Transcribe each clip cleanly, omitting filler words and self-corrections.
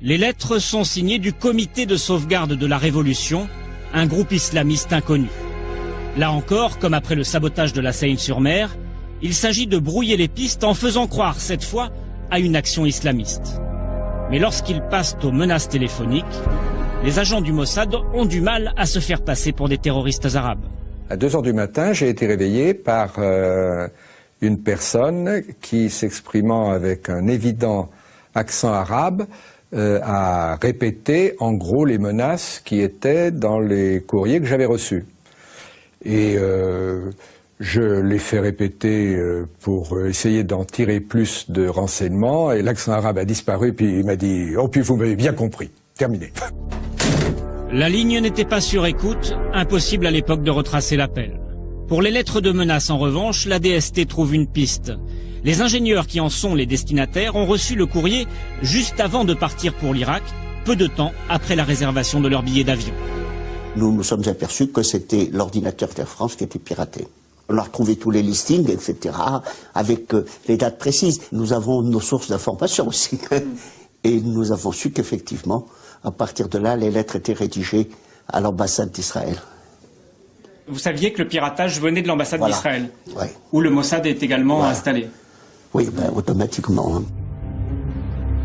Les lettres sont signées du Comité de sauvegarde de la Révolution, un groupe islamiste inconnu. Là encore, comme après le sabotage de la Seine-sur-Mer, il s'agit de brouiller les pistes en faisant croire, cette fois, à une action islamiste. Mais lorsqu'ils passent aux menaces téléphoniques, les agents du Mossad ont du mal à se faire passer pour des terroristes arabes. À 2 heures du matin, j'ai été réveillé par une personne qui, s'exprimant avec un évident accent arabe, a répété en gros les menaces qui étaient dans les courriers que j'avais reçus. Et je l'ai fait répéter pour essayer d'en tirer plus de renseignements, et l'accent arabe a disparu, puis il m'a dit « Oh, puis vous m'avez bien compris, terminé ». La ligne n'était pas sur écoute, impossible à l'époque de retracer l'appel. Pour les lettres de menace, en revanche, la DST trouve une piste. Les ingénieurs qui en sont les destinataires ont reçu le courrier juste avant de partir pour l'Irak, peu de temps après la réservation de leur billet d'avion. Nous nous sommes aperçus que c'était l'ordinateur d'Air France qui était piraté. On a retrouvé tous les listings, etc., avec les dates précises. Nous avons nos sources d'information aussi. Et nous avons su qu'effectivement, à partir de là, les lettres étaient rédigées à l'ambassade d'Israël. Vous saviez que le piratage venait de l'ambassade d'Israël, ouais. Où le Mossad est également installé. Oui, ben, automatiquement. Hein.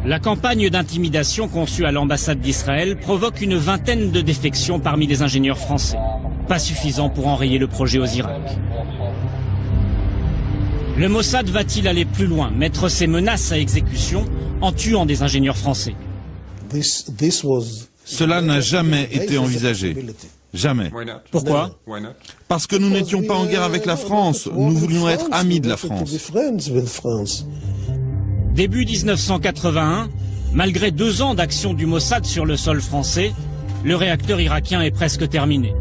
La campagne d'intimidation conçue à l'ambassade d'Israël provoque une vingtaine de défections parmi les ingénieurs français. Pas suffisant pour enrayer le projet aux Irak. Le Mossad va-t-il aller plus loin, mettre ses menaces à exécution en tuant des ingénieurs français? Cela n'a jamais été envisagé. Jamais. Pourquoi? Parce que nous n'étions pas en guerre avec la France. Nous voulions être amis de la France. Début 1981, malgré 2 ans d'action du Mossad sur le sol français, le réacteur irakien est presque terminé.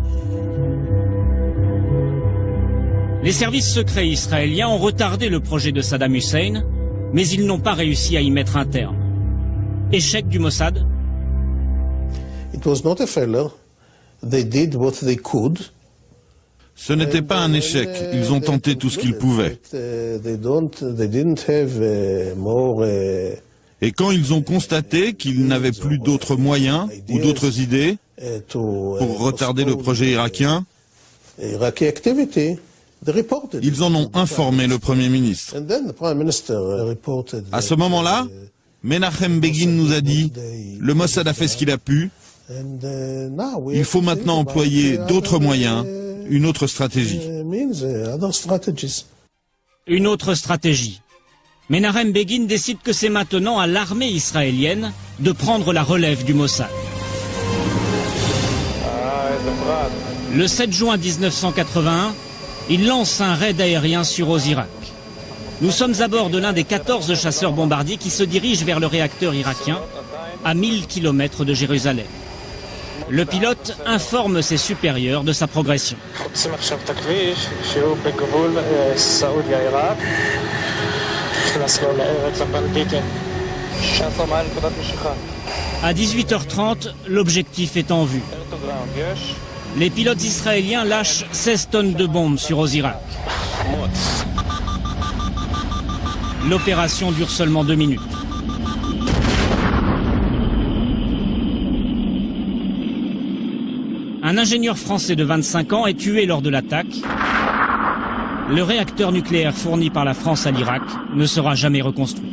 Les services secrets israéliens ont retardé le projet de Saddam Hussein, mais ils n'ont pas réussi à y mettre un terme. Échec du Mossad? Ce n'était pas un échec. Ils ont tenté tout ce qu'ils pouvaient. Et quand ils ont constaté qu'ils n'avaient plus d'autres moyens ou d'autres idées pour retarder le projet irakien, ils en ont informé le Premier ministre. À ce moment-là, Menachem Begin nous a dit « Le Mossad a fait ce qu'il a pu. Il faut maintenant employer d'autres moyens, une autre stratégie. » Une autre stratégie. Menachem Begin décide que c'est maintenant à l'armée israélienne de prendre la relève du Mossad. Le 7 juin 1981, il lance un raid aérien sur Osirak. Nous sommes à bord de l'un des 14 chasseurs bombardiers qui se dirigent vers le réacteur irakien, à 1000 km de Jérusalem. Le pilote informe ses supérieurs de sa progression. À 18h30, l'objectif est en vue. Les pilotes israéliens lâchent 16 tonnes de bombes sur Osirak. L'opération dure seulement 2 minutes. Un ingénieur français de 25 ans est tué lors de l'attaque. Le réacteur nucléaire fourni par la France à l'Irak ne sera jamais reconstruit.